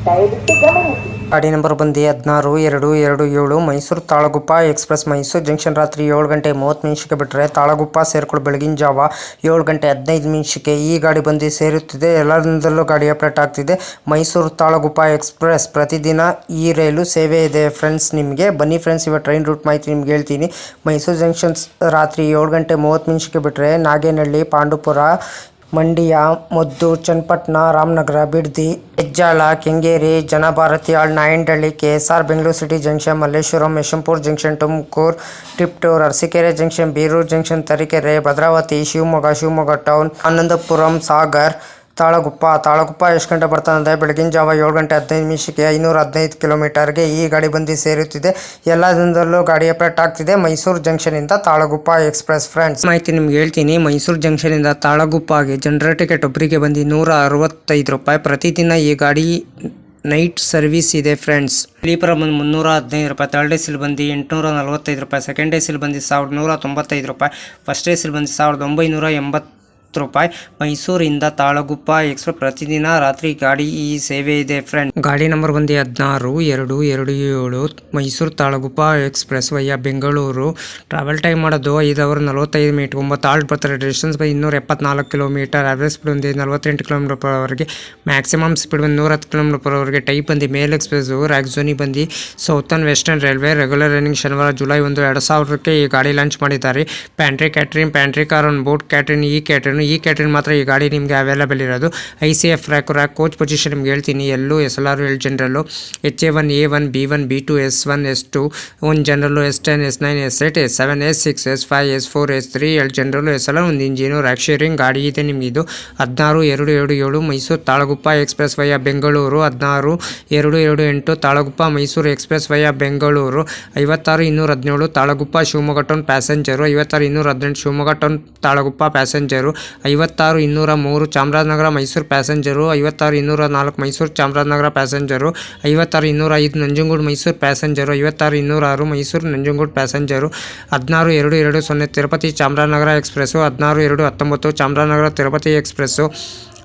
ದಯವಿಟ್ಟು ಗಮನಿಸಿ. ಗಾಡಿ ನಂಬರ್ ಬಂದು 16-227 ಮೈಸೂರು ತಾಳಗುಪ್ಪ ಎಕ್ಸ್ಪ್ರೆಸ್ ಮೈಸೂರು ಜಂಕ್ಷನ್ ರಾತ್ರಿ 7:30 ಬಿಟ್ಟರೆ ತಾಳಗುಪ್ಪ ಸೇರ್ಕೊಂಡು ಬೆಳಗಿನ ಜಾವ 7:15 ಈ ಗಾಡಿ ಬಂದು ಸೇರುತ್ತಿದೆ. ಎಲ್ಲರಿಂದಲೂ ಗಾಡಿ ಅಪ್ಡೇಟ್ ಆಗ್ತಿದೆ. ಮೈಸೂರು ತಾಳಗುಪ್ಪ ಎಕ್ಸ್ಪ್ರೆಸ್ ಪ್ರತಿದಿನ ಈ ರೈಲು ಸೇವೆ ಇದೆ ಫ್ರೆಂಡ್ಸ್. ನಿಮಗೆ ಬನ್ನಿ ಫ್ರೆಂಡ್ಸ್, ಇವಾಗ ಟ್ರೈನ್ ರೂಟ್ ಮಾಹಿತಿ ನಿಮ್ಗೆ ಹೇಳ್ತೀನಿ. ಮೈಸೂರು ಜಂಕ್ಷನ್ ರಾತ್ರಿ 7:30 ಬಿಟ್ಟರೆ Nagenahalli, Pandupura, Mandya, Maddur, Channapatna, Ramanagara, Bidadi, Hejjala, Kengeri, Janabharathi, Nayandahalli, KSR, Bengaluru city junction, Malleshwaram, Yeshwantpur junction, Tumakuru, Tiptur, Arsikere junction, Birur junction, Tarikere, Bhadravati, Shivamogga town, Anandapuram, Sagar, Talaguppa ಎಷ್ಟು ಗಂಟೆ ಬರ್ತಾನೆ ಬೆಳಗಿನ ಜಾವ 7:15 515 ಕಿಲೋಮೀಟರ್ಗೆ ಈ ಗಾಡಿ ಬಂದು ಸೇರುತ್ತಿದೆ. ಎಲ್ಲ ದಿನದಲ್ಲೂ ಗಾಡಿ ಅಪ್ಡೇಟ್ ಆಗ್ತಿದೆ. ಮೈಸೂರು ಜಂಕ್ಷನಿಂದ ತಾಳಗುಪ್ಪ ಎಕ್ಸ್ಪ್ರೆಸ್ ಫ್ರೆಂಡ್ಸ್ ಮಾಹಿತಿ ನಿಮ್ಗೆ ಹೇಳ್ತೀನಿ. ಮೈಸೂರು ಜಂಕ್ಷನಿಂದ ತಾಳಗುಪ್ಪಗೆ ಜನರಲ್ ಟಿಕೆಟ್ ಒಬ್ಬರಿಗೆ ಬಂದು 165 ರೂಪಾಯಿ. ಪ್ರತಿದಿನ ಈ ಗಾಡಿ ನೈಟ್ ಸರ್ವಿಸ್ ಇದೆ ಫ್ರೆಂಡ್ಸ್. ಸ್ಲೀಪರ್ ಬಂದು 315 ರೂಪಾಯಿ, ಥರ್ಡ್ ಎಸಿಲ್ ಬಂದು 845 ರೂಪಾಯಿ, ಸೆಕೆಂಡ್ ಎಸಿಲ್ ಬಂದು 1195 ರೂಪಾಯಿ, ಫಸ್ಟ್ ಎಸಿಲ್ ಬಂದು 1980 ರೂಪಾಯಿ. ಮೈಸೂರಿಂದ ತಾಳಗುಪ್ಪ ಎಕ್ಸ್ಪ್ರೆಸ್ ಪ್ರತಿದಿನ ರಾತ್ರಿ ಗಾಡಿ ಈ ಸೇವೆ ಇದೆ ಫ್ರೆಂಡ್. ಗಾಡಿ ನಂಬರ್ ಬಂದು 16-227 Mysuru Talaguppa express via Bengaluru. Travel time ಮಾಡೋದು 5 ಅವರ್ 45 ಮಿನಿಟ್. 9 ಆಲ್ಟ್ ಬರ್ತಾರೆ. Distance by 274 kilometre. Average speed ಬಂದು 48 ಕಿಲೋಮೀಟರ್ ಪರ್ ಅವರ್ಗೆ. ಮ್ಯಾಕ್ಸಿಮಮ್ ಸ್ಪೀಡ್ ಬಂದು 110 ಕಿಲೋಮೀಟರ್ ಪರ್ ಅವರ್ಗೆ. ಟೈಪ್ ಬಂದು ಮೇಲ್ ಎಕ್ಸ್ಪ್ರೆಸ್. ರ್ಯಾಕ್ಝೋನಿ ಬಂದು southern western railway. Regular running ಶನಿವಾರ ಜುಲೈ 1, 2000 ಈ ಗಾಡಿ ಲಾಂಚ್ ಮಾಡಿದ್ದಾರೆ. Pantry car on board catering. ಈ ಕ್ಯಾಟ್ರಿನ್ ಮಾತ್ರ ಈ ಗಾಡಿ ನಿಮಗೆ ಅವೈಲೇಬಲ್ ಇರೋದು. ICF ರ್ಯಾಕ್ ಕೋಚ್ ಪೊಸಿಷನ್ ನಿಮ್ಗೆ ಹೇಳ್ತೀನಿ. ಎಲ್ಲೂ SLR, L general, HA1, A1, B1, B2, S1, S2, 1 general, S10, S9, S8, S7, S6, S5, S4, S3, L general, SLR, ಒಂದು ಇಂಜಿನು. ರ್ಯಾಕ್ ಶೇರಿಂಗ್ ಗಾಡಿ ಇದೆ ನಿಮಗೆ. ಇದು 16-227 Mysuru Talaguppa express via Bengaluru. 16-228 Talaguppa Mysuru express via Bengaluru. 56-217 Talaguppa Shivamogga town passenger. 56-218 Shivamogga town Talaguppa passenger. 56-203 Chamarajanagar Mysuru passenger. 56-204 Mysuru Chamarajanagar passenger. 56-205 Nanjangud Mysuru passenger. 56-206 Mysuru Nanjangud passenger. 16-220 Tirupati Chamarajanagar express. 16-219 Chamarajanagar Tirupati express.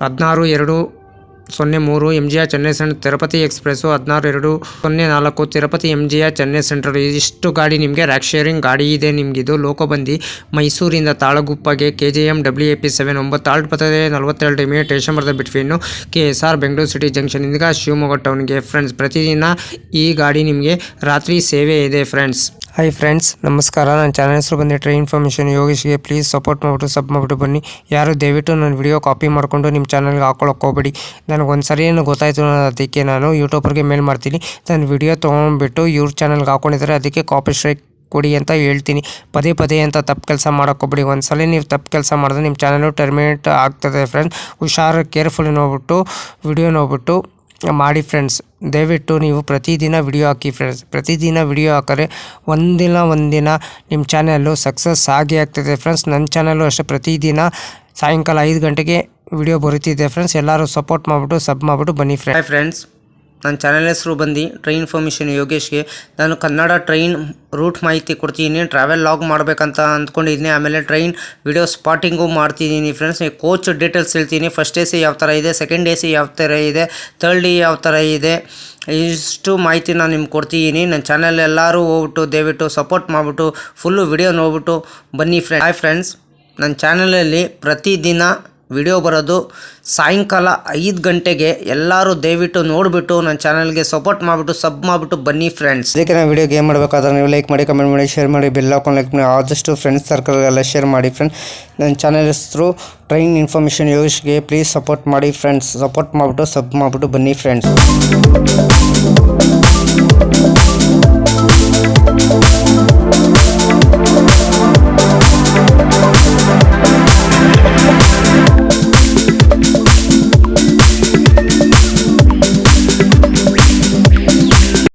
16-203 MGR Chennai central Tirupati express. 16-204 Tirupati MGR Chennai central. ಇಷ್ಟು ಗಾಡಿ ನಿಮಗೆ rack sharing ಗಾಡಿ ಇದೆ ನಿಮಗಿದು. ಲೋಕೋ ಬಂದು ಮೈಸೂರಿಂದ ತಾಳಗುಪ್ಪಗೆ KJM WAP7 9 ಆಲ್ಟ್ ಬರ್ತದೆ. 42 ಮಿನಿಟ್ ಸ್ಟೇಷನ್ ಬರ್ತದೆ between KSR Bengaluru city junction ಇಂದ ಶಿವಮೊಗ್ಗ ಟೌನ್ಗೆ ಫ್ರೆಂಡ್ಸ್. ಪ್ರತಿದಿನ ಈ ಗಾಡಿ ನಿಮಗೆ ರಾತ್ರಿ ಸೇವೆ ಇದೆ ಫ್ರೆಂಡ್ಸ್. ಹಾಯ್ ಫ್ರೆಂಡ್ಸ್, ನಮಸ್ಕಾರ. ನನ್ನ ಚಾನಲ್ ಹೆಸರು ಬಂದು ಟ್ರೈನ್ ಇನ್ಫಾರ್ಮೇಷನ್ ಯೋಗೇಶ್ಗೆ. ಪ್ಲೀಸ್ ಸಪೋರ್ಟ್ ಮಾಡಿಬಿಟ್ಟು ಸಬ್ ಮಾಡಿಬಿಟ್ಟು ಬನ್ನಿ. ಯಾರು ದಯವಿಟ್ಟು ನನ್ನ ವಿಡಿಯೋ ಕಾಪಿ ಮಾಡಿಕೊಂಡು ನಿಮ್ಮ ಚಾನಲ್ಗೆ ಹಾಕೊಳ್ಳೋಕೆ ಹೋಗಬೇಡಿ. ನನಗೆ ಒಂದು ಸರಿ ಏನು ಗೊತ್ತಾಯಿತು, ಅದಕ್ಕೆ ನಾನು ಯೂಟ್ಯೂಬರ್ಗೆ ಮೇಲ್ ಮಾಡ್ತೀನಿ. ನನ್ನ ವಿಡಿಯೋ ತೊಗೊಂಡ್ಬಿಟ್ಟು ಇವ್ರ ಚಾನಲ್ಗೆ ಹಾಕೊಂಡಿದ್ದಾರೆ, ಅದಕ್ಕೆ ಕಾಪಿ ಸ್ಟ್ರೈಕ್ ಕೊಡಿ ಅಂತ ಹೇಳ್ತೀನಿ. ಪದೇ ಅಂತ ತಪ್ಪು ಕೆಲಸ ಮಾಡೋಕ್ಕೋಗ್ಬಿಡಿ. ಒಂದ್ಸಲ ನೀವು ತಪ್ಪು ಕೆಲಸ ಮಾಡಿದ್ರೆ ನಿಮ್ಮ ಚಾನಲು ಟರ್ಮಿನೇಟ್ ಆಗ್ತದೆ ಫ್ರೆಂಡ್ಸ್. ಹುಷಾರು, ಕೇರ್ಫುಲ್ಲಿ ನೋಡ್ಬಿಟ್ಟು ವಿಡಿಯೋ ನೋಡ್ಬಿಟ್ಟು ಮಾಡಿ ಫ್ರೆಂಡ್ಸ್. ದಯವಿಟ್ಟು ನೀವು ಪ್ರತಿದಿನ ವಿಡಿಯೋ ಹಾಕಿ ಫ್ರೆಂಡ್ಸ್. ಪ್ರತಿದಿನ ವಿಡಿಯೋ ಹಾಕಿದ್ರೆ ಒಂದಿನ ನಿಮ್ಮ ಚಾನಲ್ಲು ಸಕ್ಸಸ್ ಆಗೇ ಆಗ್ತದೆ ಫ್ರೆಂಡ್ಸ್. ನನ್ನ ಚಾನಲ್ಲು ಅಷ್ಟೇ ಪ್ರತಿದಿನ ಸಾಯಂಕಾಲ 5 ಗಂಟೆಗೆ ವಿಡಿಯೋ ಬರುತ್ತಿದೆ ಫ್ರೆಂಡ್ಸ್. ಎಲ್ಲರೂ ಸಪೋರ್ಟ್ ಮಾಡಿಬಿಟ್ಟು ಸಬ್ ಮಾಡಿಬಿಟ್ಟು ಬನ್ನಿ ಫ್ರೆಂಡ್ಸ್. ನನ್ನ ಚಾನಲ್ ಹೆಸರು ಬಂದು ಟ್ರೈನ್ ಇನ್ಫಾರ್ಮೇಷನ್ ಯೋಗೇಶ್ಗೆ. ನಾನು ಕನ್ನಡ ಟ್ರೈನ್ ರೂಟ್ ಮಾಹಿತಿ ಕೊಡ್ತೀನಿ. ಟ್ರಾವೆಲ್ ಲಾಗ್ ಮಾಡಬೇಕಂತ ಅಂದ್ಕೊಂಡಿದ್ದೀನಿ. ಆಮೇಲೆ ಟ್ರೈನ್ ವಿಡಿಯೋ ಸ್ಪಾಟಿಂಗು ಮಾಡ್ತಿದ್ದೀನಿ ಫ್ರೆಂಡ್ಸ್. ಕೋಚ್ ಡೀಟೇಲ್ಸ್ ಹೇಳ್ತೀನಿ. ಫಸ್ಟ್ AC ಯಾವ ಥರ ಇದೆ, ಸೆಕೆಂಡ್ AC ಯಾವ ಥರ ಇದೆ, ಥರ್ಡ್ AC ಯಾವ ಥರ ಇದೆ, ಇಷ್ಟು ಮಾಹಿತಿ ನಾನು ನಿಮ್ಗೆ ಕೊಡ್ತಿದ್ದೀನಿ. ನನ್ನ ಚಾನಲ್ ಎಲ್ಲರೂ ಹೋಗ್ಬಿಟ್ಟು ದಯವಿಟ್ಟು ಸಪೋರ್ಟ್ ಮಾಡಿಬಿಟ್ಟು ಫುಲ್ಲು ವಿಡಿಯೋ ನೋಡ್ಬಿಟ್ಟು ಬನ್ನಿ ಫ್ರೆಂಡ್ಸ್. ಹಾಯ್ ಫ್ರೆಂಡ್ಸ್, ನನ್ನ ಚಾನಲಲ್ಲಿ ಪ್ರತಿದಿನ ವಿಡಿಯೋ ಬರೋದು ಸಾಯಂಕಾಲ 5 ಗಂಟೆಗೆ. ಎಲ್ಲರೂ ದಯವಿಟ್ಟು ನೋಡಿಬಿಟ್ಟು ನನ್ನ ಚಾನಲ್ಗೆ ಸಪೋರ್ಟ್ ಮಾಡಿಬಿಟ್ಟು ಸಬ್ ಮಾಡಿಬಿಟ್ಟು ಬನ್ನಿ ಫ್ರೆಂಡ್ಸ್. ಅದಕ್ಕೆ ನಾನು ವಿಡಿಯೋಗೆ ಏನು ಮಾಡಬೇಕಾದ್ರೆ ನೀವು ಲೈಕ್ ಮಾಡಿ, ಕಮೆಂಟ್ ಮಾಡಿ, ಶೇರ್ ಮಾಡಿ, ಬೆಲ್ ಹಾಕೊಂಡು ಲೈಕ್ ಮಾಡಿ, ಆದಷ್ಟು ಫ್ರೆಂಡ್ಸ್ ಸರ್ಕಲ್ಗೆಲ್ಲ ಶೇರ್ ಮಾಡಿ ಫ್ರೆಂಡ್ಸ್. ನನ್ನ ಚಾನಲ್ ಹೆಸರು ಟ್ರೈನ್ ಇನ್ಫಾರ್ಮೇಷನ್ ಯೋಗೇಶ್ಗೆ. ಪ್ಲೀಸ್ ಸಪೋರ್ಟ್ ಮಾಡಿ ಫ್ರೆಂಡ್ಸ್. ಸಪೋರ್ಟ್ ಮಾಡಿಬಿಟ್ಟು ಸಬ್ ಮಾಡಿಬಿಟ್ಟು ಬನ್ನಿ ಫ್ರೆಂಡ್ಸ್.